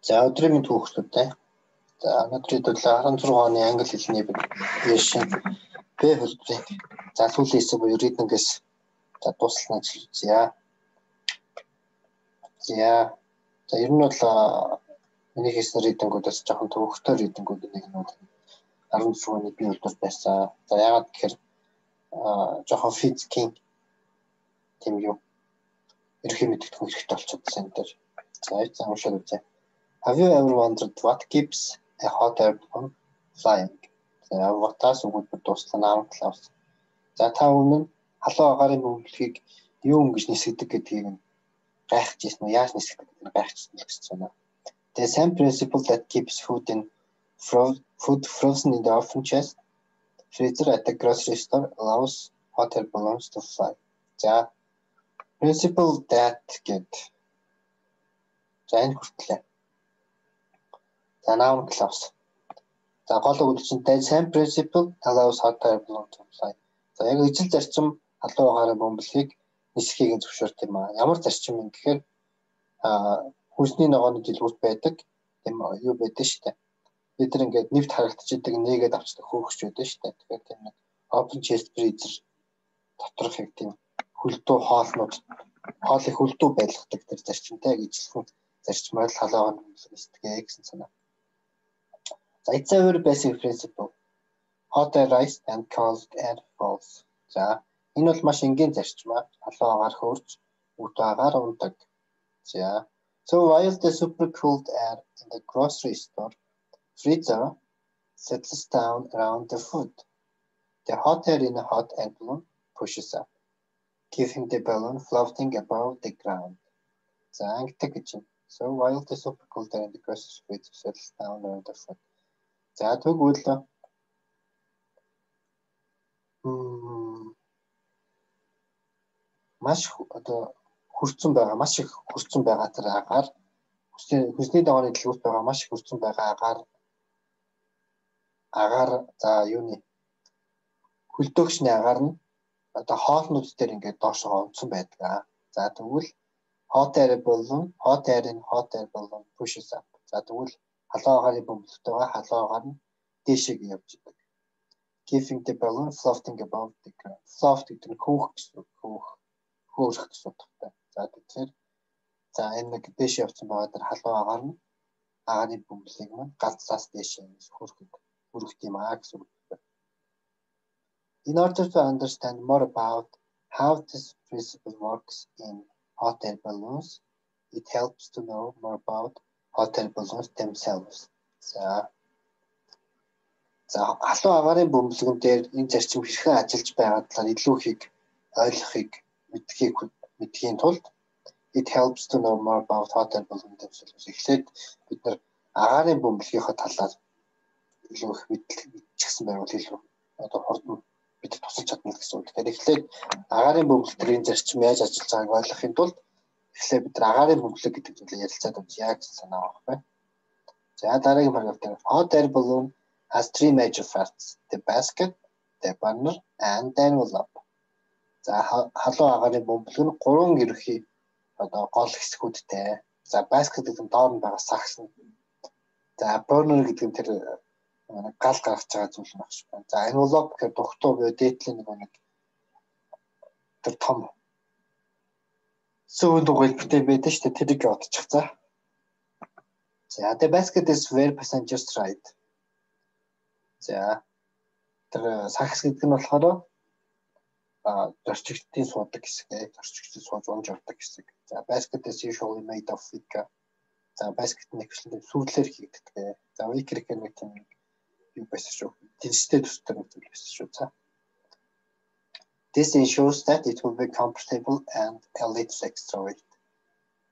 За өдрийн мэнд хүүхдүүдтэй. За өнөөдрийн төлөө 16 оны англи хэлний version Б хөлбөрийн залгуулын хэсэг буюу reading-ээс за дуусна гэж үзье. За ер нь бол миний хийсэн reading-уудаас жоохон төвөгтэй reading-уудын нэг нь 16 оны бие хөлбөр байсан. За яагаад гэхээр жоохон физикийн тийм юу ерхий мэддэг хэрэгтэй болчихсон энэ дээр. За уншаад үзье. Have you ever wondered what keeps a hot air balloon flying? За ватас өгүүлбэр дуслан аав клаус. За та өмнө халуун агаарын бөмбөлгийг юу ингэж нисгдэг гэдгийг гайхаж ирсэн үү? Яаж нисгдэг гэдгийг гайхаж ирсэн гэсэн байна. The same principle that keeps food frozen in the oven chest freezer at the grocery store allows hot air balloons to fly. За principle that гэд. За энэ хүртлээ. За noun clause. За гол өгүүлбэр чинь the same principle allows hot air balloon to fly. За яг ижил зарчим халуун агаарын бөмбөлгийг нисгэхийг зөвшөөрт юм аа. Ямар зарчим юм гэхээр хүнсний ногооны дэлгүүрт байдаг тийм юу байдаг шүү дээ. Бид нар ингээд нэвт харагдчихдаг нэгээд авчдаг хөөгч байдаг шүү дээ. Тэгэхээр тийм нэг open chest freezer доторх яг тийм хөлдөө хоолыг хөлдөө байлгадаг тэр зарчимтай яг ижилхэн зарчмаар л халуун агаарын бөмбөлийг нисгэдэг гэсэн санаа. So it's a very basic principle. Hot air rises and cold air falls. За энэ бол маш энгийн зарчим аа. Халуун агаар хөрж, өдөө агаар ундаг. За so while the super cooled air in the grocery store freezer settles down around the food, the hot air in a hot air balloon pushes up, keeping the balloon floating above the ground. За ангитай гэж юм. So while the super cooled air in the grocery store freezer settles down around the food. За тэгвэл маш одоо хурцсан байгаа маш их хурцсан байгаа тэр агаар хүнсний дагооны дэлгүүрт байгаа маш их хурцсан байгаа агаар за юуны хөлдөөгчний агаар нь одоо хоолнууд дээр ингээд доошоо онцсон байдаг. За тэгвэл hot air balloon pushes up. За тэгвэл халуун агаарын бөмбөлтэй байгаа халуун агаар нь дээшээ явж идэг. Keeping the balloon floating above the ground. Float гэдэг нь хөөх гэсэн утгатай. За тэгэхээр за энэ нэг дээшээ явсан байгаа тэр халуун агаар нь агаарын бөмбөлийг маань галзаас дээшээ хүрэх юм аа гэсэн үг. In order to understand more about how this principle works in hot air balloons, it helps to know more about hot air balloons themselves. За халуун агаарын бөмбөлгөн дээр энэ зарчим хэрхэн ажиллаж байгаа талаар илүү их ойлгохыг мэдхийн тулд it helps to know more about hot air balloons themselves. Эхлээд бид нар агаарын бөмбөлгийнхаа талаар илүү их мэдчихсэн байвал илүү одоо хурдан бид тусалж чадна гэсэн үг. Тэгэхээр эхлээд агаарын бөмбөлт төрийн зарчим яаж ажиллаж байгааг ойлгохын тулд эхлээд бид нар агаарын бөмбөлөг гэдэг зүйлийг ярилцаад үзье гэсэн санаа авах бай. За дараагийн параграф дээр hot air balloon has three major parts: the basket, the burner, and the envelope. За халуун агаарын бөмбөлөг нь гурван ерөнхий одоо гол хэсгүүдтэй. За basket гэдэг нь доор нь байгаа сагс нь. За burner гэдэг нь тэр гал гаргаж байгаа зүйл нь багш байна. За envelope гэхээр дугтуу буюу дээдлийн нэг тэр том сүүн дугуйлбартай байдаг шүү дээ. Тэрийг одчих за. За the basket is where passengers ride. За тэр сагс гэдэг нь болохоор зорчигчдын суудаг хэсэг, зорчигчдын сууж унж явдаг хэсэг. За basket is usually made of wicker. За basket нь ихвчлэн сүрлээр хийгддэг. За wicker гэх нэг тийм юу байсан шүү. Дижитал төстэй нэг зүйл байсан шүү. За this ensures that it will be comfortable and a little extra weight.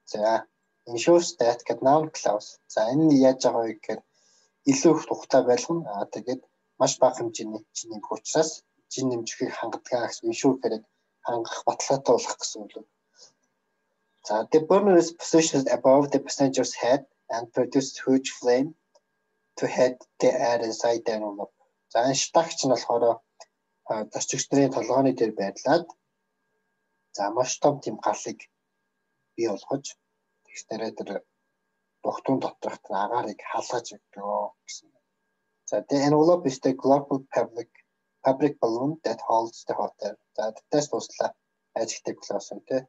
За ensures that гэдэг noun clause. За энэ яаж байгаа вэ гэхээр илүү их тухтай байлгана. Тэгээд маш бага хэмжээний жин нэмэх учраас жин нэмжихийг хангадаг гэсэн ensure гэдэг хангах баталгаатай болох гэсэн үг. За the burner is positioned above the passenger's head and produces huge flame to heat the air inside the envelope. За энэ штагч нь болохоор зорчигч нарын толгойн дээр байрлаад за маш том тийм галыг бий болгож тэгснээрээ тэр дугтуун доторх агаарыг халгаж өгдөг гэсэн. За the envelope is the global fabric balloon that holds the hot air. За тэтэс туслаа adjective clause үнтэй.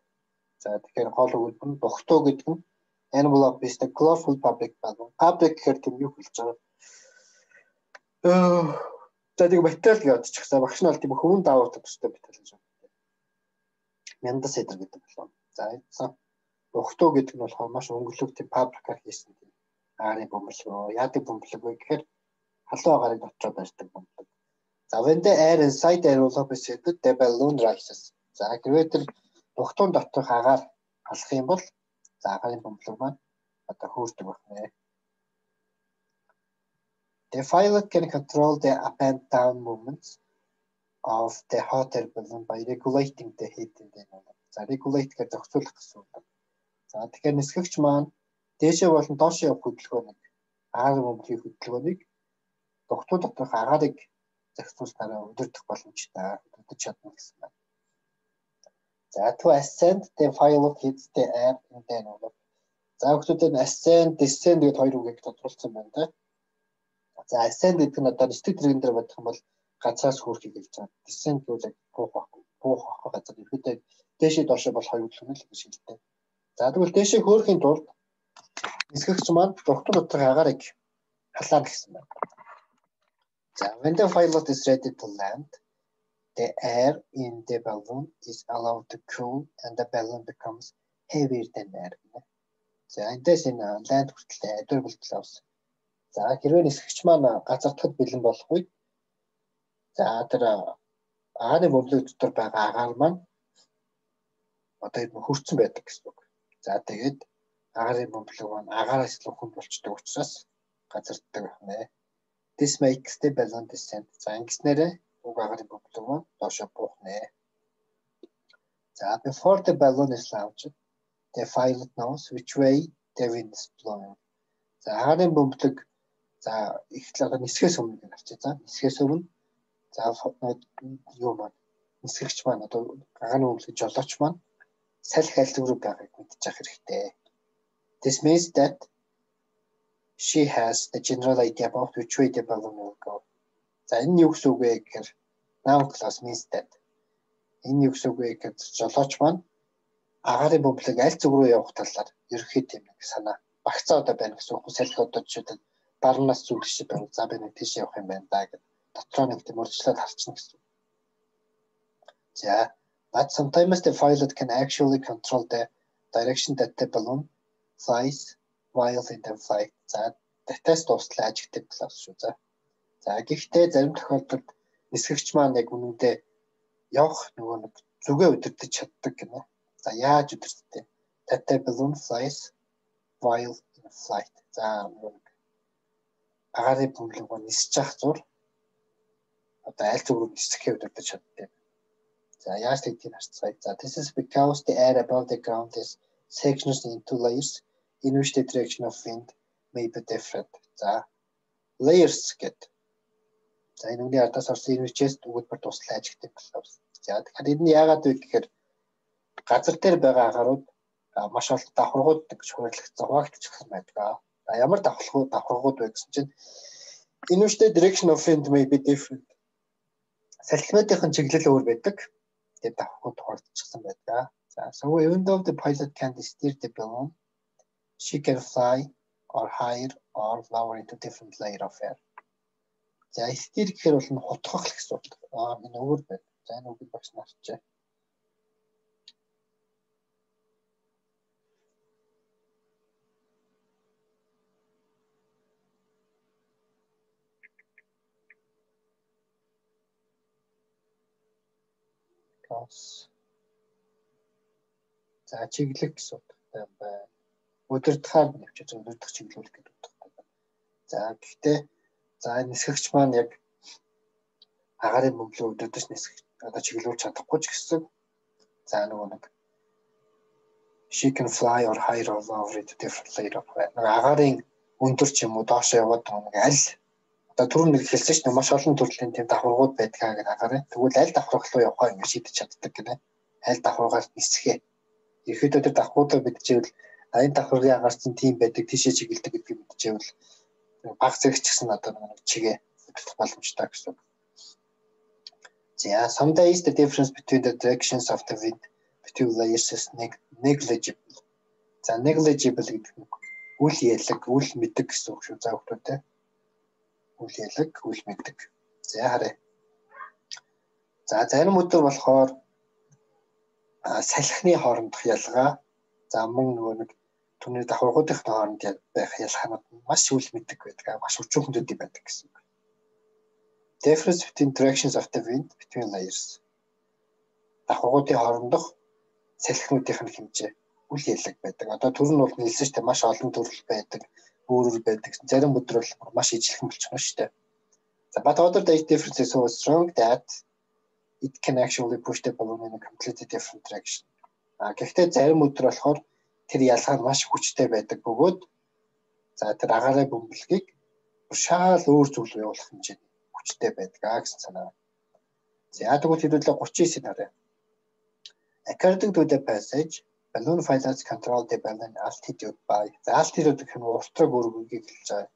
За тэгэхээр гол өгүүлбэр нь дугтуу гэдэг нь envelope is the global fabric balloon. Fabric гэхээр тийм юу хэлж байгаа. За тийм материал гэж бодчихсан. Багш нь бол тийм хөвөн даавуудаг төстэй материал гэж байна. Мяндас эдэр гэдэг болов. За дугтуу гэдэг нь болохоор маш өнгөлөг тийм фабрикаар хийсэн тийм агарын бөмбөлөг. Яадаг бөмбөлөг вэ гэхээр халуун агаарыг дотроо барьдаг бөмбөлөг. За when the air inside the envelope is heated, the balloon rises. За хэрвээ тэр дугтуун доторх агаар алах юм бол за агарын бөмбөлөг маань одоо хөөрдөг байна. The pilot can control the up and down movements of the hot air balloon by regulating the heat in the envelope. За regulate гэдэг зохицуулах гэсэн үг. За тэгэхээр нисгэгч маань дээшээ болон доошоо явах хөдөлгөөнийг агаар бөмбөлийн хөдөлгөөнийг дугтуун доторх агаарыг зохицуулснараа өдөрдөх боломжтой өдөрдөж чадна гэсэн байна. За to ascend the pilot hits the air in the envelope. За хүмүүсийн ascend, descend гэдэг хоёр үгийг тодруулсан байна да. За ascend гэдэг нь одоо нэстэг зэрэгэн дээр бодох юм бол газраас хүрэхийг хэлж байгаа. Descend гэвэл буух газар ихэд дээшээ доошоо бол хоёр хөдөлгөөн л гэж хэлдэг. За тэгвэл дээшээ хөөрхийн тулд нисгэгч маань дугтуун доторх агаарыг халаана гэсэн байна. So when the pilot is ready to land, the air in the balloon is allowed to cool and the balloon becomes heavier than air. So эндээс энэ land хүртэл өдөр болтол авсан. За хэрвээ нисгэгч маань газардахад бэлэн болох үед за тэр агарын бөмбөлөг дотор байгаа агаар маань одоо юм хөрцөн байдаг гэсэн үг. За тэгээд агарын бөмбөлөг маань агаараас илүү хүнд болчдөг учраас газарддаг байна. This makes the balloon descend. За ингэснээрээ уг агарын бөмбөлөг маань доошоо буухнэ. За before the balloon is launched, the pilot knows which way the wind is blowing. За агарын бөмбөлөг за ихтэл одоо нисгээс өмнө гэж харчих. За нисгээс өмнө за юу маань нисгэгч маань одоо агарын бөмбөлөг жолооч маань салхи аль зүг рүү байгааг мэдчих хэрэгтэй. This means that she has a general idea about which way the balloon will go. За энэ юу гэсэн үг вэ гэхээр noun clause means that. Энэ юу гэсэн үг вэ гэхээр жолооч маань агарын бөмбөлөг аль зүг рүү явах талаар ерөнхийд юм нэг санаа багцаа одоо байна гэсэн үг. Салхи одоо жишээлбэл барнаас зүг шиг байна. За би нэг тийш явах юм байна да гэдэг дотроо нэг тийм урьдчилаад харчихна гэсэн. За but sometimes the pilot can actually control the direction that the balloon flies while in the flight. За тэтэс туслаа adjective clause шүү. За гэхдээ зарим тохиолдолд нисгэгч маань яг үнэндээ явах нөгөө нэг зүгээ удирдах чаддаг гэнэ. За яаж удирдах вэ? That the balloon flies while in flight. За агарын бөмбөлөг маань нисэж явах зур одоо аль зүг рүү нисэхээ удирдах чаддаг. За яаж тэгтийг харцгаая. За this is because the air above the ground is sectioned into layers in which the direction of wind may be different. За layers гэдэг. За энэ үний ардаас орсон энэ үчээс өгүүлбэр туслаа ажигтэй clause. За тэгэхээр энэ яагаад вэ гэхээр газар дээр байгаа агаарууд маш олон давхаргууд гэж хуваарлагдсан хуваагдчих гэсэн байдаг. За ямар давхаргууд вэ гэсэн чинь in which the direction of wind may be different. Салхинуудын чиглэл өөр байдаг. Тэгээд давхаргууд хуваагдчихсан байдаг. За so even though the pilot can steer the balloon, she can fly or higher or lower into different layer of air. За steer гэхээр бол нь хутгах гэсэн үг. Энэ өөр байна. За энэ үгийг багш нарчээ. За чиглэг гэсэн утгатай байна. Удирдахаар нэвчэж удирдах чиглүүлэх гэдэг утгатай байна. За гэхдээ за энэ нисгэгч маань яг агарын бөмбөлөг удирдах нисгэж одоо чиглүүлж чадахгүй ч гэсэн за нөгөө нэг she can fly or higher or lower into different layer of air. Агарын өндөр ч юм уу доошоо яваад нэг аль одоо түрүүн нэг хэлсэн чинь маш олон төрлийн тийм давхаргууд байдгаа гэдэг агарын. Тэгвэл аль давхарх руу явахаа ингэ шийдэж чаддаг гэнэ. Аль давхаргаас нисэхээ. Ерөөдөө тэр давхаргуудаа бид чивэл Энэ давхаргын агарцсан тим байдаг тийшээ чиглэдэг гэдгийг мэдчихвэл баг зэрэг ч гэсэн одоо нэг чигээ хөдөлгөх боломжтой гэсэн. За some days the difference between the directions of the wind between layers is negligible. За negligible гэдэг нь үл ялэг, үл мэдэг гэсэн үг шүү. За хүмүүстээ үл ялэг, үл мэдэг. За харъя. За зарим өдөр болохоор салхины хоорондох ялгаа, за мөн нөгөө нэг түүний давхаргуудын хооронд байх ялгаанууд маш үл мэдэг байдаг, маш өчүүхэнтэй байдаг гэсэн үг. Difference between directions of the wind between layers. Давхаргуудын хоорондох салхинуудын хэмжээ үл ялэг байдаг. Одоо төр нь бол нэлсэн шүү дээ, маш олон төрөл байдаг, өөрөөр байдаг. Зарим өдөр бол маш ижилхэн болчихно шүү дээ. За but other days difference is so strong that it can actually push the balloon in a completely different direction. Гэхдээ зарим өдөр болохоор тэр ялгаа маш хүчтэй байдаг бөгөөд за тэр агаараа бөмбөлгийг шаал өөр зүйл рүү явуулах хэмжээний хүчтэй байдаг гэсэн санаа. За тэгвэл хэдүүлээ 39-ийг харъя. According to the passage, balloon pilots control the balloon altitude by. За altitude гэх нь уртраг өргөгийг хэлж байгаа.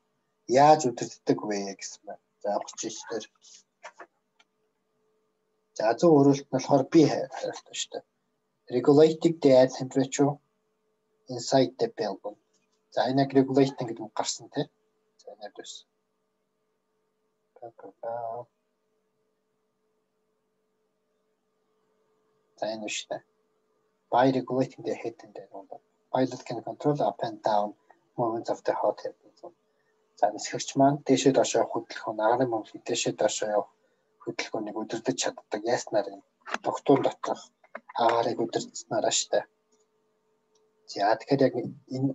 Яаж үдирддэг вэ гэсэн байна. За 39-дээр. За зөв өөрөлт нь болохоор би хариулт шүү дээ. Regulating the air temperature inside the balloon. За энэ regulating гэдэг үг гарсан тийм. За энэ дэс. За энэ шүү дээ. By regulating the heat and the number, pilot can control up and down movements of the hot air balloon. За нисгэгч маань дээшээ доошоо хөдлөх, нагарын мөнгө дээшээ доошоо явах хөдөлгөөнийг өдөрдөж чаддаг яснаар тогтуун доторх агаарыг өдөрдснараа штэ. За тэгэхээр яг энэ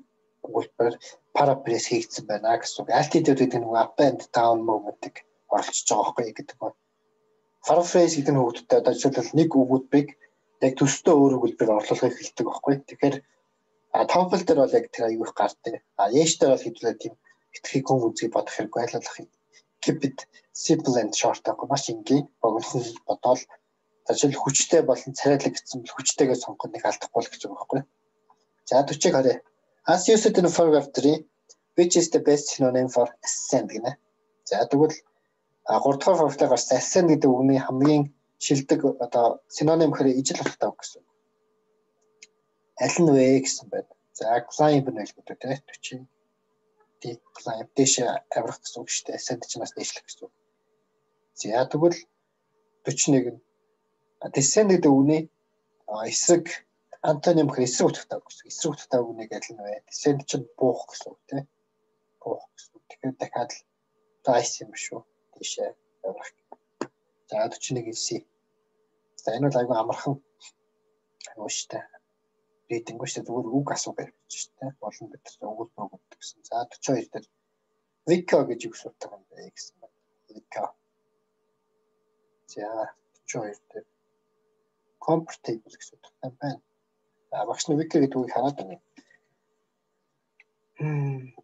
үйлбэр парапресс хийгдсэн байна гэсэн үг. Altitude гэдэг нь up and down movement-ийг оролцож байгаа байхгүй гэдэг байна. Paraphrase гэдэг нь хөвгтөд одоо жишээлбэл нэг үгүүдийг яг төстөө өөр үгэлбэр орлуулахыг хэлдэг байхгүй. Тэгэхээр TOEFL дээр бол яг тэр аюух гардаг. Яаш дээр бол хэдүүлээ тийм итгэхийг хүн үзье бодох хэрэг байлуулах. Keep it simple and short гэх маш энгийн богинохон бодоол жишээл хүчтэй болон царайлаг гэсэн бэл хүчтэйгээ сонгох нэг алдахгүй л гэж байгаа байхгүй. За 40-ыг харъя. As used in paragraph 3, which is the best synonym for ascend гэнэ. За тэгвэл 3 дахь paragraph-аар гарсан ascend гэдэг үгний хамгийн шилдэг одоо синоним гэхээр ижил болтой гэсэн. Аль нь вэ гэсэн байна. За climb нь хэлбэдэг тийм 40. Die climb дэш аврах гэсэн үг шүү дээ. Ascend ч бас дээшлэх гэсэн үг. За тэгвэл 41 нь descend гэдэг үгний эсрэг антоним гэхээр эсрэг утгатай үг гэсэн. Эсрэг утгатай үгнийг аль нь вэ? Descend чинь буух гэсэн үг тийм. Буух гэсэн. Тэгэхээр дахиад rise юм шүү. Дэшээ аврах. За 41 C. За энэ бол айгүй амархан аюу штэ. Рейтинг биш зүгээр үг асуу гэж штэ. Болон бид өгүүлбэр өгдөг гэсэн. За 42 дээр Wika гэж үг суртах юм бэ гэсэн байна. Wika. За 42 дээр comfortable гэсэн үг байна. За багш нь Wika гэдэг үгийг хараад байна.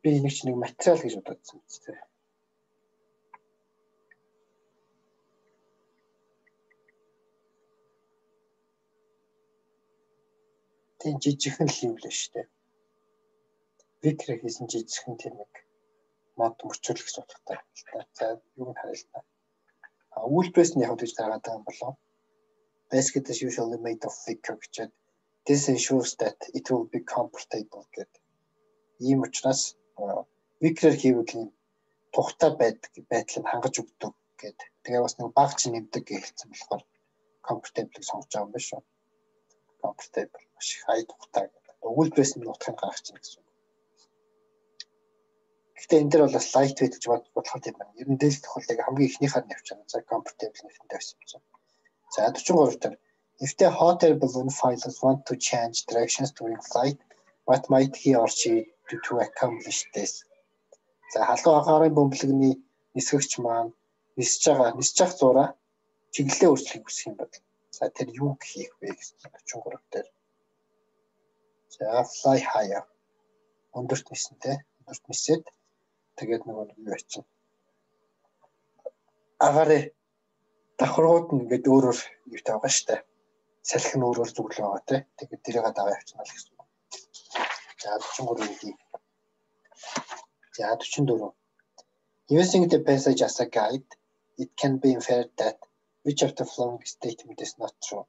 Би нэг ч нэг материал гэж бодсон үстэй. Тийм жижигхэн л юм л шүү дээ. Викрэ хийсэн жижигхэн тийм нэг мод мөрчүүлэх гэсэн утгатай л та. За юу нь харъя л та. Үйлбэрээс нь яг гэж дараад байгаа юм болов. Basket is usually made of wicker гэж. This ensures that it will be comfortable гэдэг. Ийм учраас викрээр хийвэл тухтай байдлыг хангаж өгдөг гэдэг. Тэгээ бас нэг баг чи нэмдэг гэж хэлсэн болохоор comfortable-ыг сонгож байгаа юм байна шүү. Comfortable маш хай тухтай гэдэг. Өгүүлбэрээс нь утгыг гаргах чинь гэсэн. Гэхдээ энэ дээр бол бас lightweight гэж бодлоход юм байна. Ер нь дээл тохиолыг хамгийн ихнийхээр нь явж байгаа. За comfortable нэхэнтэй байсан юм чинь. За 43 дээр if the hot air balloon pilots want to change directions during flight, what might he or she do to accomplish this? За халуун агарын бөмбөлөгний нисгэгч маань нисж явах зураа чиглэлээ өөрчлөхийг хүсэх юм бол за тэр юу хийх вэ гэсэн 43 дээр. За fly higher. Өндөрт нисэнтэй. Өндөрт нисээд тэгээд нөгөө юу яачих. Агарын давхаргууд нь ингээд өөрөөр юутай байгаа штэ. Салхи нь өөрөөр зүглээ байгаа тий. Тэгээд тэрийг даваа явчихна л гэсэн. За 43 D. За 44. Using the passage as a guide, it can be inferred that which of the following statement is not true.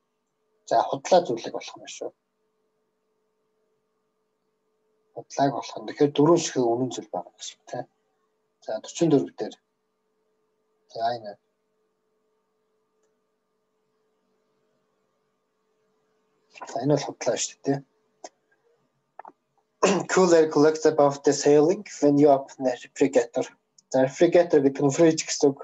За худлаа зүйлэг болох юм шүү. Худлааг болох нь тэгэхээр дөрөв шиг үнэн зүйл байна гэсэн үг тийм. За 44 дээр. За энэ. За энэ бол худлаа шүү дээ. Cool air collects above the ceiling when you open the refrigerator. За refrigerator гэдэг нь fridge гэсэн үг.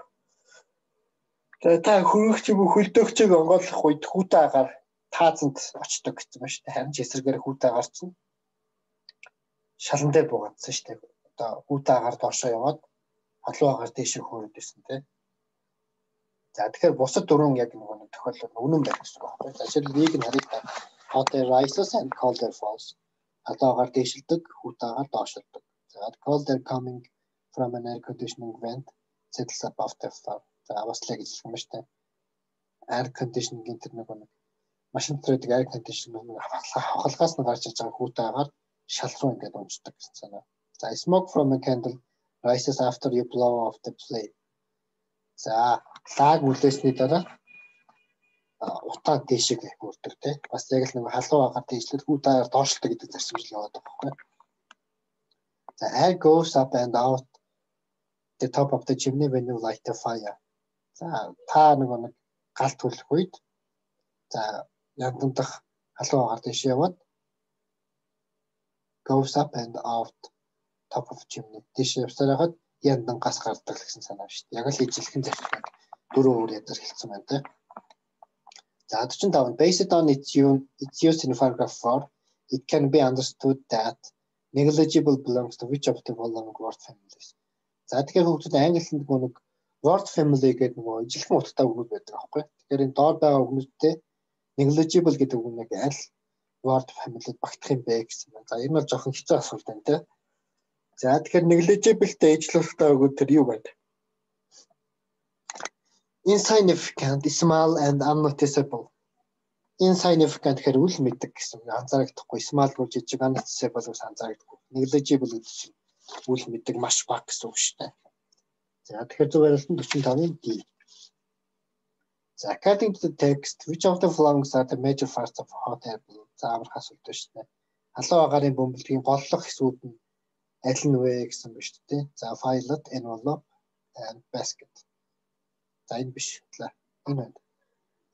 За та хөрөгч юм уу хөлдөөгчийг онгойлгох үед хүүтэй агаар таазанд очдог гэсэн байна шүү дээ. Харин ч эсрэгээр хүүтэй агаар чинь шалан дээр буугаадсан шүү дээ. Одоо хүүтэй агаар доошоо яваад халуун агаар дээшээ хөөрөд байсан тийм. За тэгэхээр бусад дөрвөн яг нэг тохиолдол үнэн байх гэсэн үг байна. За жишээлбэл нэг нь харъя та hot air rises and cold air falls. Халуун агаар дээшилдэг, хүүтэй агаар доошилдог. За cold air coming from an air conditioning vent settles above the floor. За бас л гэж хэлсэн юм шүү дээ. Air conditioning гэдэг нэг машин дотроо air conditioning хавхалгаас нь гарч иж байгаа хүүтэй агаар шал руу ингээд унждаг гэсэн санаа. За smoke from a candle rises after you blow off the flame. За лаг үлээсний дараа утаа дээшээ бүрдэг тий. Бас яг л нэг халуун агаар дээшлээд хүүтэй агаар доошилдог гэдэг зарчимжил яваад байгаа байхгүй. За air goes up and out the top of the chimney when you light a fire. За та нэг галт хүлэх үед за яндан дах халуун агаар дэше яваад goes up and out top of chimney дэше явсаар хаад яндан гас гардаг гэсэн санаа шүү дээ. Яг л ижилхэн зарчим дөрөв өөр ядаар хэлсэн байна те. За 45 based on its use in paragraph 4 it can be understood that negligible belongs to which of the following word families. За тэгэхээр хүүхдүүд англинд нэг word family гэдэг нэг ижилхэн утгатай үгнүүд байдаг аахгүй. Тэгэхээр энэ доор байгаа үгнүүдтэй negligible гэдэг үгнийг аль word family-д багтах юм бэ гэсэн байна. За энэ бол жоохон хэцүү асуулт байна те. За тэгэхээр negligible-тэй ижлүүлэлттэй үгүүд тэр юу байна? Insignificant, small and unnoticeable. Insignificant гэхээр үл мэддэг гэсэн үг. Анзаарагдахгүй. Small гэж жижиг, unnoticeable гэж анзаарагдахгүй. Negligible гэдэг чинь үл мэддэг маш бага гэсэн үг шүү дээ. За тэгэхээр зөв хариулт нь 45-ын D. За according to the text, which of the following are the major parts of hot air balloon? За амарх асуулт байна шүү дээ. Халуун агаарын бөмбөлгийн голлох хэсгүүд нь аль нь вэ гэсэн байна шүү дээ. За pilot, envelope and basket. За энэ биш. Энэ байна.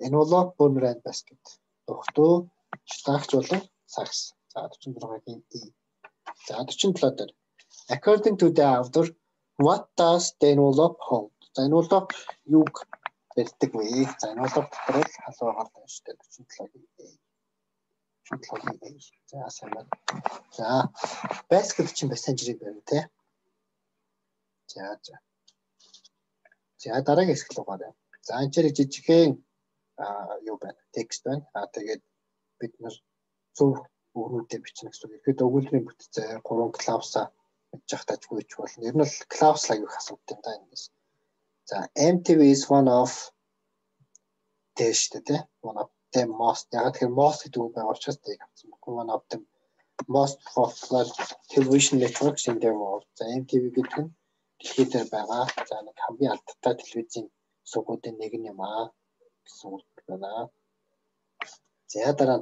Envelope, burner and basket. Тухтуу, штагч болон сакс. За 46-гийн D. За 47 дээр. According to the author, what does the envelope hold? За envelope юуг бэлдэг вэ? За envelope дотор л халуун агаар байна шүү дээ. 47-гийн A. 47-гийн A. За сайн байна. За basket чинь бас санжирыг байна те. За. За дараагийн хэсэг рүү гараа. За энэ чинь жижигхэн юу байна? Текст байна. Тэгээд бид нар зөв өгнүүдэд бичнэ гэсэн үг. Ихэд өгүүлбэрийн бүтцээ 3 клаусаа мэдчих тажгүй ч болно. Ер нь л клауслаг их асуудаг юм да эндээс. За MTV is one of тэштэй тий. One of the most яг тэр most гэдэг үг байгаа учраас тийг авсан. One of the most popular television networks in the world. За MTV гэдэг нь дэлхийд дээр байгаа. За нэг хамгийн алдартай телевизийн сувгуудын нэг нь юм аа гэсэн үг байна. За дараа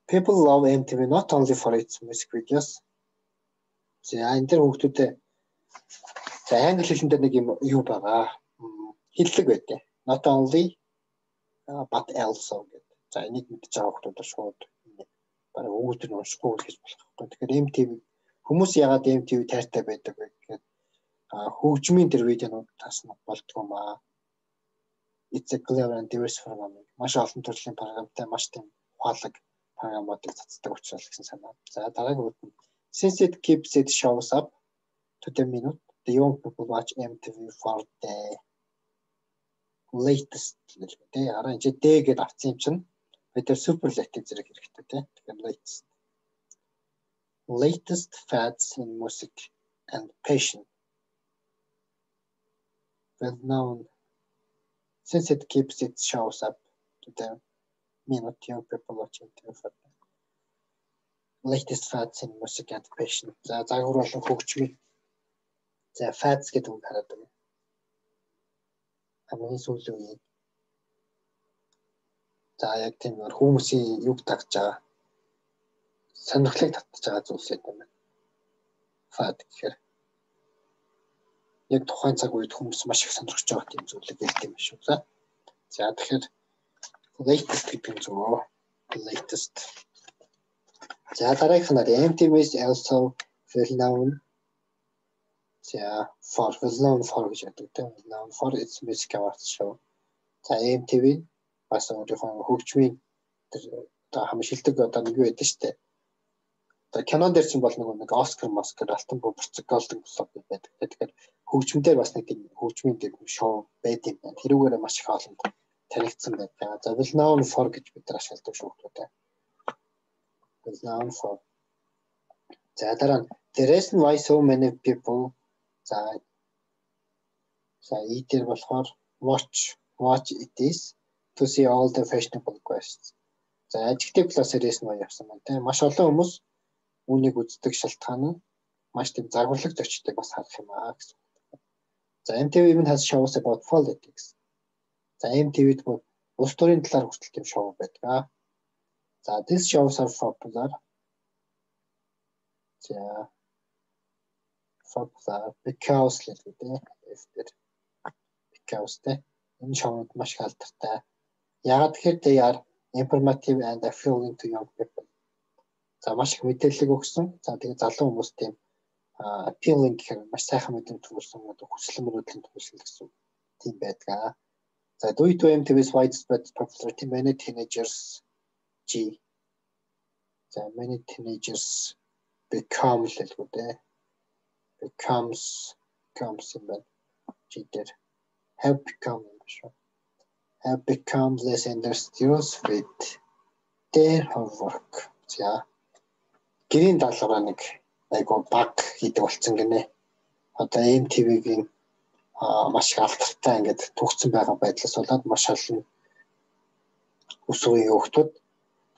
people love MTV not only for its music videos. За энэ төр хүүхдүүдэд за англи хэлэндээ нэг юм юу байгаа. Хэллэг байдаг. Not only but also гэдэг. За энийг мэдж байгаа хүүхдүүд шууд бараг өгөөдөр нь уншихгүй гэж болох байхгүй. Тэгэхээр MTV хүмүүс яагаад MTV тайртай байдаг вэ гэхээр хөгжмийн тэр видеонууд тас нь болдгоо маа. It's a clever and diverse program. Маш олон төрлийн програмтай маш тийм ухаалаг програмуудыг цацдаг учраас гэсэн санаа. За дараагийн үг нь since it keeps it shows up to the minute, the young people watch MTV for the latest гэдэг. Араа энэ D гэдээ авсан юм чинь бид тэр superlative зэрэг хэрэгтэй тийм. Тэгэхээр latest fads in music and fashion. Well known since it keeps it shows up to the minute young people watch MTV for the. latest fads in music education. За загвар болон хөгжмийг. За fads гэдэг үг хараад байна. Хамгийн сүүлийн үеийн. За яг тийм нөр хүмүүсийн юг тагж байгаа. Сонирхлыг татж байгаа зүйлс юм байна. Fad гэхээр яг тухайн цаг үед хүмүүс маш их сонирхож байгаа тийм зүйлийг хэлдэг юм шүү. За тэгэхээр latest гэдэг нь зөв. Latest. За дараагийнх нь MTV is also well known. За well known for гэж яддаг тийм. Well known for its music awards show. За MTV бас өөрийнхөө хөгжмийн одоо хамшилдаг одоо нэг байдаг шүү дээ. Одоо кинон дээр чинь бол нэг Оскар, алтан бөмбөрцөг, голден глоб байдаг. Тэгэхээр хөгжмөндөр бас нэг тийм хөгжмийн дэв шоу байдаг юм байна. Тэрүүгээр маш их олон танигдсан байдаг. За well known for гэж бид нар ашигладаг шүү дээ. Well known for. За дараа нь the reason why so many people за дээр болохоор watch it is to see all the fashionable guests. За adjective plus reason why явсан байна тийм. Маш олон хүмүүс үүнийг үздэг шалтгаан нь маш тийм загварлаг зочдыг бас харах юм аа гэсэн. За MTV even has shows about politics. За MTV-д улс төрийн талаар хүртэл тийм шоу байдаг. За these shows are popular. За popular because энэ шоуд маш их алдартай. Яагаад тэгэхээр they are informative and appealing to young people. За маш их мэдээлэл өгсөн. За тэгээ залуу хүмүүс тийм appealing гэхээр маш сайхан мэдрэмж төрүүлсэн хүсэл мөрөөдлийн төрүүлсэн гэсэн тийм байдаг. За due to MTV's widespread popularity, many teenagers becomes have become less industrious with their homework. За гэрийн даалгавраа нэг айгуу баг хийдэг болсон гинэ. Одоо MTV-гийн маш их алдартай ингээд төгссөн байгаа байдлаас болоод маш олон өс үеийн хүүхдүүд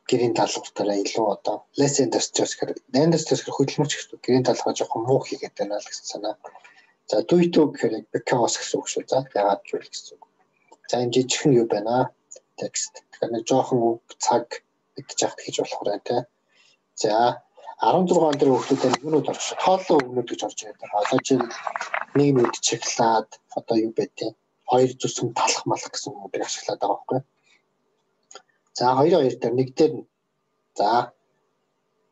гэрийн даалгавраараа илүү одоо less industrious гэхээр хөдөлмөрч гэсэн. Гэрийн даалгавраа жоохон муу хийгээд байна л гэсэн санаа. За due to гэхээр because гэсэн үг шүү. За яагаад гэвэл гэсэн үг. За энэ жижигхэн юу байна? Текст. Тэгэхээр нэг жоохон үг цаг гэж яахт хийж болох байна те. За 16 он дээр хүүхдүүдэд юунууд орж тооллоо өгнөд гэж орж ирээд байгаа. Одоо чинь нэг нүд чиглаад одоо юу байдیں۔ Хоёр зүсэм талах малах гэсэн үгүүдийг ашиглаад байгаа байхгүй. За 2 дээр нэг дээр за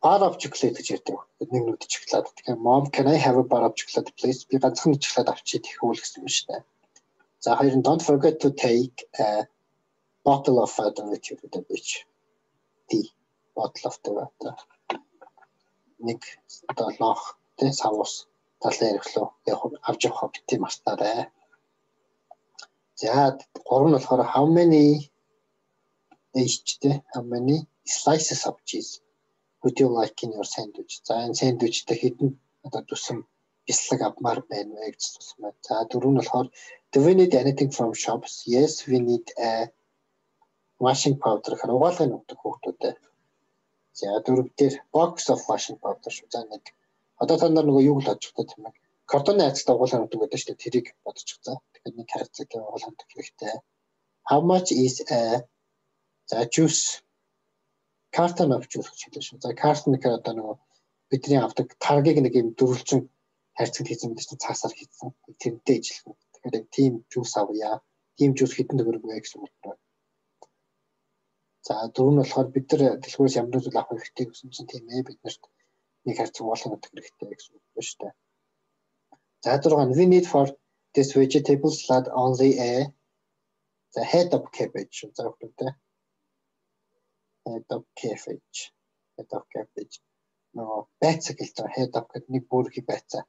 bar of chocolate гэж ярьдаг. Нэг нүд чиглаад. Тэгэхээр mom can I have a bar of chocolate please? Би ганцхан чиглаад авчиж тэхүүл гэсэн юм шүү дээ. За хоёр нь don't forget to take a bottle of water with you to the beach. Bottle of water. Нэг долоох тэ савус талын өрхлөө авч явах бити мартаарай. За 3 нь болохоор how many slices of cheese would you like in your sandwich? За энэ сэндвичтэй хэдэн одоо төсөм бяцлаг авмаар байна вэ гэж асуусан. За 4 нь болохоор do we need anything from shops? Yes, we need a washing powder. Угаалгын өгдөг хүүхдүүдэд. За 4 дээр box of washing powder шүү. За нэг одоо та нар нөгөө юу л бодож байгаа юм бэ? Картоны хайцтай угаалгын өгдөг гэдэг чинь тэрийг бодож байгаа. Тэгэхээр нэг хайцаг угаалгын өгдөг хэрэгтэй. How much is a juice carton of juice гэж хэлсэн шүү. За carton гэхээр одоо нөгөө бидний авдаг таргийг нэг юм дөрвөлжин хайрцагт хийсэн гэдэг чинь цаасаар хийсэн. Тэрнтэй ижилхэн. Тэгэхээр тийм juice авъя. Тийм juice хэдэн төгрөг вэ гэсэн үг байна. За 4 нь болохоор бид нар дэлгүүрээс ямар зүйл авах хэрэгтэй гэсэн чинь тийм ээ бид нарт нэг хайрцаг угаалгын өгдөг хэрэгтэй гэсэн үг байна шүү дээ. За 6 нь we need for this vegetable salad only a head of cabbage. За өгдөгтэй. Head of cabbage. No, байцаг гэж байгаа. Head of гэдэг нэг бүрхий байцаа.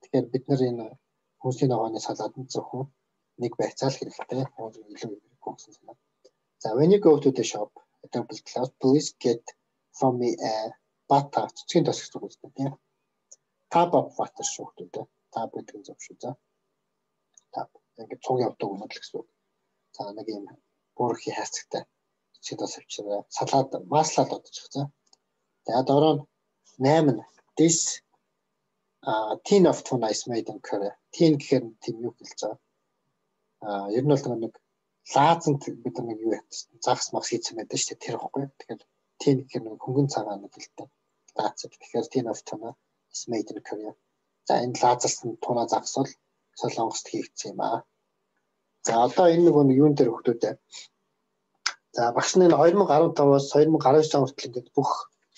Тэгэхээр бид нар энэ хүнсний ногооны салаатанд зөвхөн нэг байцаа л хэрэгтэй. Илүү гэсэн санаа. За when you go to the shop, please get from me a bata. Цэцгийн тос гэсэн үг үстэй тийм. Tub of water шүү дээ. Tub гэдэг нь зөв шүү. За. Tub. Ингээд цуг явдаг үнэт л гэсэн үг. За нэг юм бүрхий хайцагтай. Цэцгийн тос авчираа. Салаад маслаад бодож байгаа. За Тэгээд ороо 8 нь this tin of tuna is made in Korea. Tin гэхээр тийм юу хэлж байгаа. Ер нь бол нэг лаазант бид нэг юу загас мах хийсэн байдаг шүү дээ тэр ихгүй. Тэгэхээр tin гэхээр нэг хөнгөн цагаан нэг хэлтэй. Лааз. Тэгэхээр tin of tuna is made in Korea. За энэ лаазалсан туна загас бол Солонгост хийгдсэн юм аа. За одоо энэ нэг юун дээр хөлтөөдөө. За багш нь 2015-аас 2019 он хүртэл ингээд бүх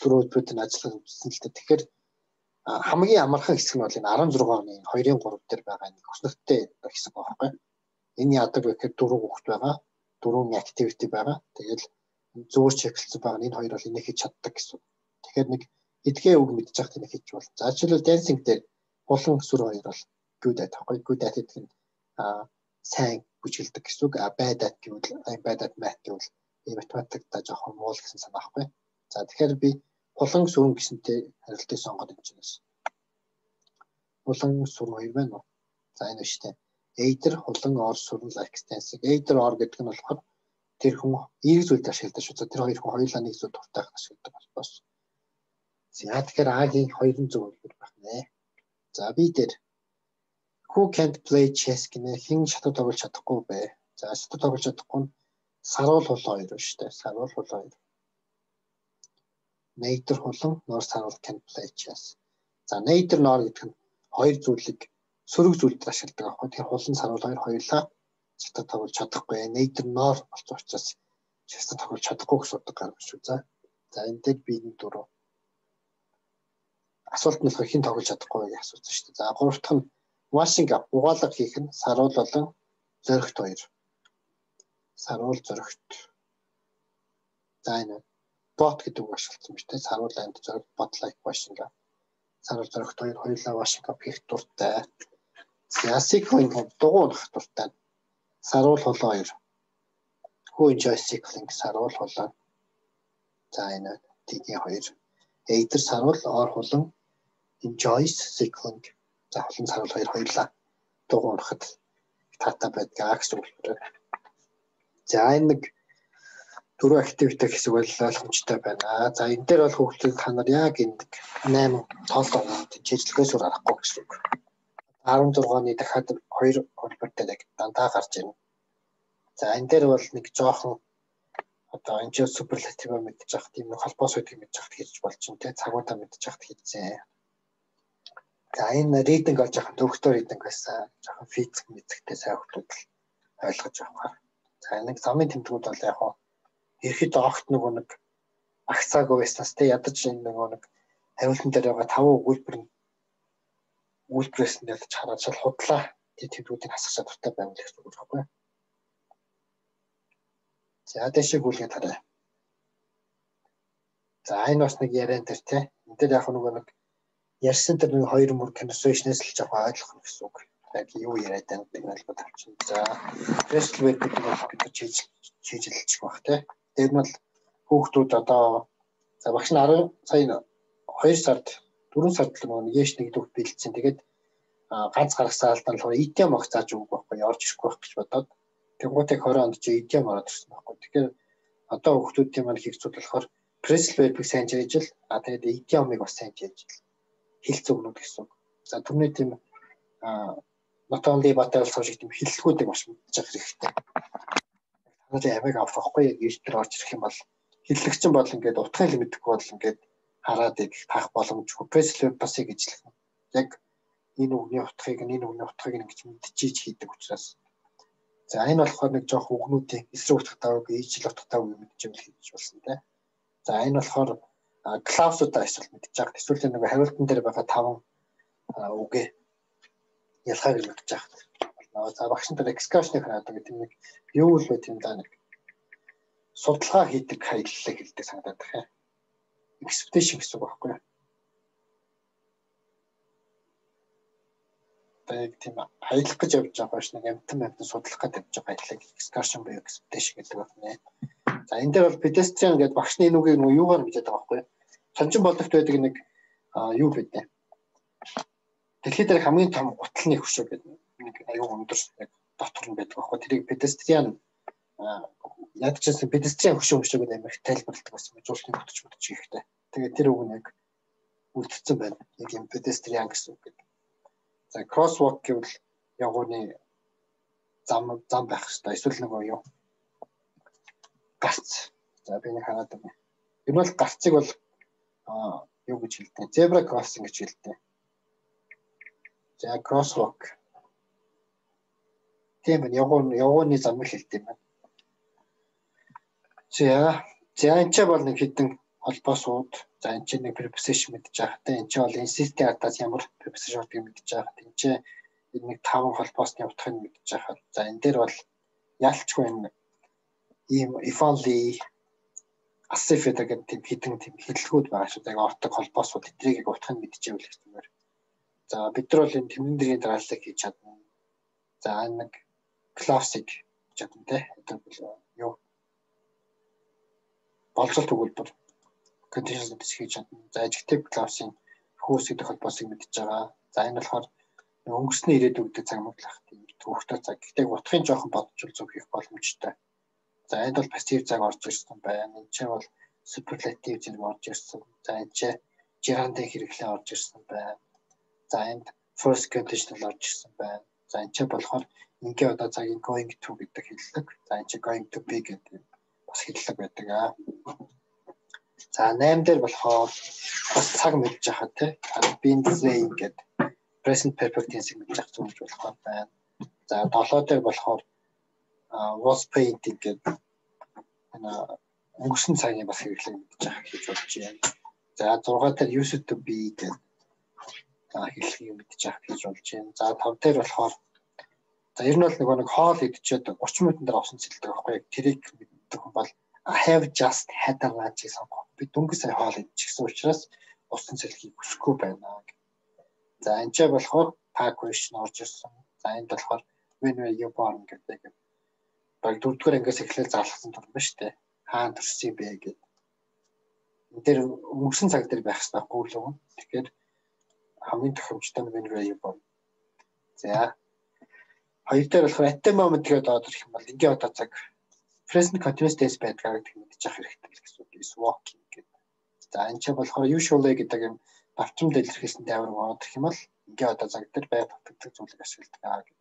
төрөөдрүүд нь ажиллаж үзсэн л дээ. Тэгэхээр хамгийн амархан хэсэг нь бол энэ 16 оны 2-ын 3 дээр байгаа нэг өснөлттэй хэсэг байхгүй. Энэ яадаг вэ гэхээр 4 хүүхэд байгаа. 4 activity байгаа. Тэгэл зөөр чиглэлсэн байгаа. Энэ хоёр бол энийг хийж чаддаг гэсэн. Тэгэхээр нэг эдгээ үг мэдчих хат энийг хийж бол. За жишээлбэл dancing дээр булан сүр хоёр бол good at байхгүй. Good at гэдэг нь сайн бүжгэлдэг гэсэн үг. Bad at гэвэл bad at math гэвэл математикта жоохон муул гэсэн санаа байхгүй. За тэгэхээр би булан сүрэн гэсэнтэй харилцааг сонгоод энэ чинь. Булан сүр хоёр байна уу? За энэ шүү дээ. Either хулан or сүрэн like dancing. Either or гэдэг нь болохоор тэр хүн эрг зүйлд ашигладаг шүү. Тэр хоёр хүн хоёулаа нэг зүйл дуртай ашигладаг болохоос. За тэгэхээр А-гийн 2 зөв хэлбэр байх нэ. За B дээр who can't play chess гинэ хин шатуу тоглож чадахгүй бэ. За шатуу тоглож чадахгүй нь саруул хулан хоёр шүү дээ. Саруул хулан хоёр. Neither хулан nor саруул can play chess. За neither nor гэдэг нь хоёр зүйлийг сөрөг зүйлд ашигладаг аахгүй. Тэгэхээр хулан саруул хоёр хоёулаа шатуу тоглож чадахгүй. Neither nor болсон учраас шатуу тоглож чадахгүй гэсэн үг гаргаж шүү. За энэ дээр B-ийн 4. Асуулт нь хин тоглож чадахгүй гэж асуусан шүү дээ. За 3 дахь нь washing up угаалга хийх нь саруул болон зоригт хоёр. Саруул зоригт. За энэ bot гэдэг үг ашигласан биз дээ. Саруул анд зоригт bot like washing up. Саруул зоригт хоёр хоёулаа washing up хийх дуртай. За cycling дугуйх дуртай. Саруул хулан хоёр. Who enjoys cycling саруул хулан. За энэ D-ийн 2. Either саруул or хулан enjoys cycling. За хулан саруул хоёр хоёулаа дугуйхад таатай байдаг гэсэн үг байна. За энэ нэг 4 activity хэсэг бол ойлгомжтой байна. За энэ дээр бол хүүхдүүд та нар яг энэ 8 тоолтоо чиглэлгээс өөр арахгүй гэсэн үг. 16-ны дахиад 2 холбоотой яг дандаа гарч ирнэ. За энэ дээр бол нэг жоохон одоо энэ ч суперлатив мэдчих хат юм холбоос үүдгийг мэдчих хат хийж болж чинь те цагуудаа мэдчих хат хийцэн. За энэ reading бол жоохон төвхтөө reading байсан. Жоохон физик мэдхтэй сайн хүмүүс ойлгож авах. За нэг замын тэмдгүүд бол яг хаа ерхэд огт нэг агцаагүй байснаас те ядаж энэ нэг хариултан дээр байгаа 5 үйлбэрээс нь ялж хараад шал худлаа тэмдгүүдийг хасах чадвартай байвал гэсэн үг байхгүй. За дэшиг үлгээд харъя. За энэ бас нэг яриан дээр те энэ дээр яг нэг ярьсан тэр нэг 2 мөр conversation-ээс л жоохон ойлгох гэсэн үг. Яг юу яриад байгааг бид ойлгоод авчихна. За Westway гэдэг нь бид чийжилчих бах те. Тэр нь бол хүүхдүүд одоо за багш нь 10 сая 2 сард 4 сард л нэг яш нэг дүүх бэлдсэн. Тэгээд ганц гаргасан алдаан болохоор EDM ах зааж өгөх байхгүй орж ирэхгүй байх гэж бодоод тэнгуутыг 20 онд чи EDM ороод ирсэн байхгүй. Тэгэхээр одоо хүүхдүүдийн маань хийх зүйл болохоор press verb-ийг сайн хийж ил тэгээд EDM-ыг бас сайн хийж ил хэлц өгнүүд гэсэн. За түрүүний тийм not only but also шиг тийм хэллэгүүдийг маш мэдчих хэрэгтэй. Танай авиг авах байхгүй яг ийштэй орж ирэх юм бол хэллэгчин бол ингээд утгыг л мэдэхгүй бол ингээд хараад их таах боломжгүй press verb-ийг ижлэх. Яг энэ үгний утгыг ингэж мэдчихийж хийдэг учраас. За энэ болохоор нэг жоох үгнүүдийн эсрэг утгатай үг, ижил утгатай үг мэдчихвэл хийж болсон тийм. За энэ болохоор клаусуудаа эсвэл мэдчих жаах. Эсвэл нэг хариултан дээр байгаа 5 үгээ ялхааг л мэдчих жаах. За багш нар excursion-ыг хараад гэдэг нэг юу л байт юм да нэг судалгаа хийдэг хаяллыг хэлдэг санагдаад байна. Expedition гэсэн үг байхгүй юу? Яг тийм хаялах гэж явж байгаа ш нэг амтан судлах гэж явж байгаа хаяллыг excursion буюу expedition гэдэг байна. За энэ дээр бол pedestrian гэдэг багшны энэ үгийг юугаар бичээд байгаа байхгүй юу? Сончин боловт байдаг нэг юу гэдэг. Дэлхийд дээр хамгийн том гутлын хөшөө гэдэг нэг аюу өндөр яг дотор нь байдаг байхгүй. Тэрийг pedestrian ядчихсан педестрийн хөшөө гэдэг амар тайлбарладаг байсан юм. Жуулчны хөтөч хийхтэй. Тэгээд тэр үг нь яг үлдсэн байна. Яг юм педестрийн гэсэн үг гэдэг. За crosswalk гэвэл ягууны зам байх хэрэгтэй. Эсвэл нөгөө юу? Гарц. За би нэг хараад байна. Энэ бол гарцыг бол юу гэж хэлдэг? Zebra crossing гэж хэлдэг. За crosswalk. Тийм ээ, ягууны замыг хэлдэг юм байна. За энэ ч бол нэг хідэн холбоо сууд. За энэ ч нэг preposition мэдж байгаа. Энэ ч бол insist-ийн ардаас ямар preposition гэдгийг мэдж байгаа. Энэ ч нэг 5 холбоосны утгыг мэдж байгаа. За энэ дээр бол ялчгүй энэ ийм if only as if гэдэг тийм хідэн тийм хэллэгүүд байгаа шүү. Яг ортог холбоосууд эдрийг утгыг мэдчихэвэл их зүгээр. За бид нар бол энэ тэмдэн дэргийн дарааллыг хийж чадна. За нэг classic гэж чадна те. Одоо бол юу болцол төгөлбөр conditions гэж хийж чадна. За adjective clause-ийн хөөс гэдэг холбоосыг мэдж байгаа. За энэ болохоор өнгөрсний ирээдүйд цаг мөглөх тийм төвөгтэй цаг. Гэхдээ утгын жоохон бодчул зөв хийх боломжтой. За энд бол passive цаг орж ирсэн байна. Энд чинь бол superlative зэрэг орж ирсэн. За энэ чинь gerund-ийн хэрэглээ орж ирсэн байна. За энд first conditional орж ирсэн байна. За энэ чинь болохоор ингээ одоо цагийн going to гэдэг хэллэг. За энэ чинь going to be гэдэг бас хэллэг байдаг аа. За 8 дээр болохоор бас цаг мэдж яхаа те. Been saying гэдэг present perfect tense-ийг мэдж авах зүйл болох байна. За 7 дээр болохоор was painting гэдэг өнгөрсөн цагийн бас хэрэглэг мэдж авах гэж болж байна. За 6 дээр used to be гэдэг хэллэгийг мэдж авах гэж болж байна. За 5 дээр болохоор за ер нь бол нэг хоол идчихэд 30 минутын дараа усан цэлдэг байхгүй яг тэрийг мэддэг хүн бол I have just had a lunch сонгох. Би дөнгөж сая хоол идчихсэн учраас усан цэлхийг хүсэхгүй байна. За энэ ч болохоор tag question орж ирсэн. За энд болохоор when were you born гэдэг. Баг 4-р ангиас эхлээл зарласан турм ба штэ. Хаана төрсөн бэ гэдэг. Энд дээр өнгөрсөн цаг дээр байх хэрэгтэй байхгүй юу? Тэгэхээр хамгийн тохиомжтой нь when were you born. За хоёр дээр болохоор at the moment гэдэг одоо ирэх юм бол ингээ одоо цаг present continuous tense байдгаа гэдэг мэдчих хэрэгтэй гэсэн үг is walking гэдэг. За энэ ч болохоор usually гэдэг юм давчмд илэрхийлсэн тайвар орох юм бол ингээ одоо цаг дээр бай татдаг зүйлийг ашигладаг аа гэдэг.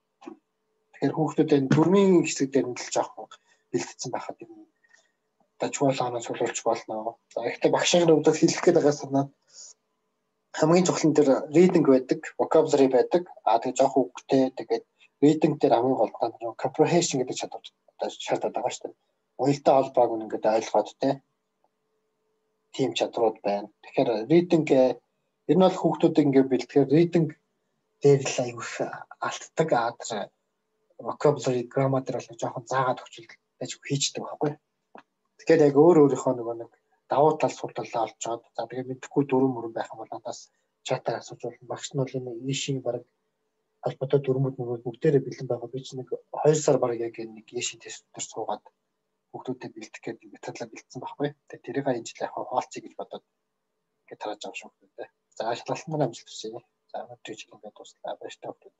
Тэгэхээр хүүхдүүдийн дөрмийн хэсэг дээр нь л жоохон бэлтгэсэн байхад юм дажгуулаанаас суулж болно. За ихтэй багшийн хувьд хэлэх гээд байгаа санаа хамгийн чухал нь тэр reading байдаг, vocabulary байдаг. Тэгээ жоохон үгтэй тэгээд reading дээр хамгийн гол нь comprehension гэдэг чадвар шаардаад байгаа шүү дээ. Уялдаа холбоог нь ингээд ойлгоод тийм чадрууд байна. Тэгэхээр reading ер нь бол хүүхдүүдийг ингээд бэлтгэхээр reading дээр л аюух алддаг vocabulary grammar дээр бол жоохон заагаад өгчүүлж хийчдэг байхгүй. Тэгэхээр яг өөрийнхөө нэг давуу тал сул талаа олцоод за тэгээд мэдхгүй дөрөв мөрөн байх юм бол надаас чатаар асууж болно. Багш нь бол энэ ишийн баг албатай дөрмөд нөгөө бүгдээрээ бэлэн байгаа. Би ч нэг 2 сар баг яг нэг ишийн тест дээр суугаад хүүхдүүдэд бэлдэх гэдэг методлоо бэлдсэн байхгүй. Тэгээд тэрийг энэ жил яг хаалцъя гэж бодоод ингээд тарааж авах шүү дээ. За шалгалтын амжилт хүсье. За өнөөдрийн жил ингээд дуслаа. Баяртай хүүхдүүд.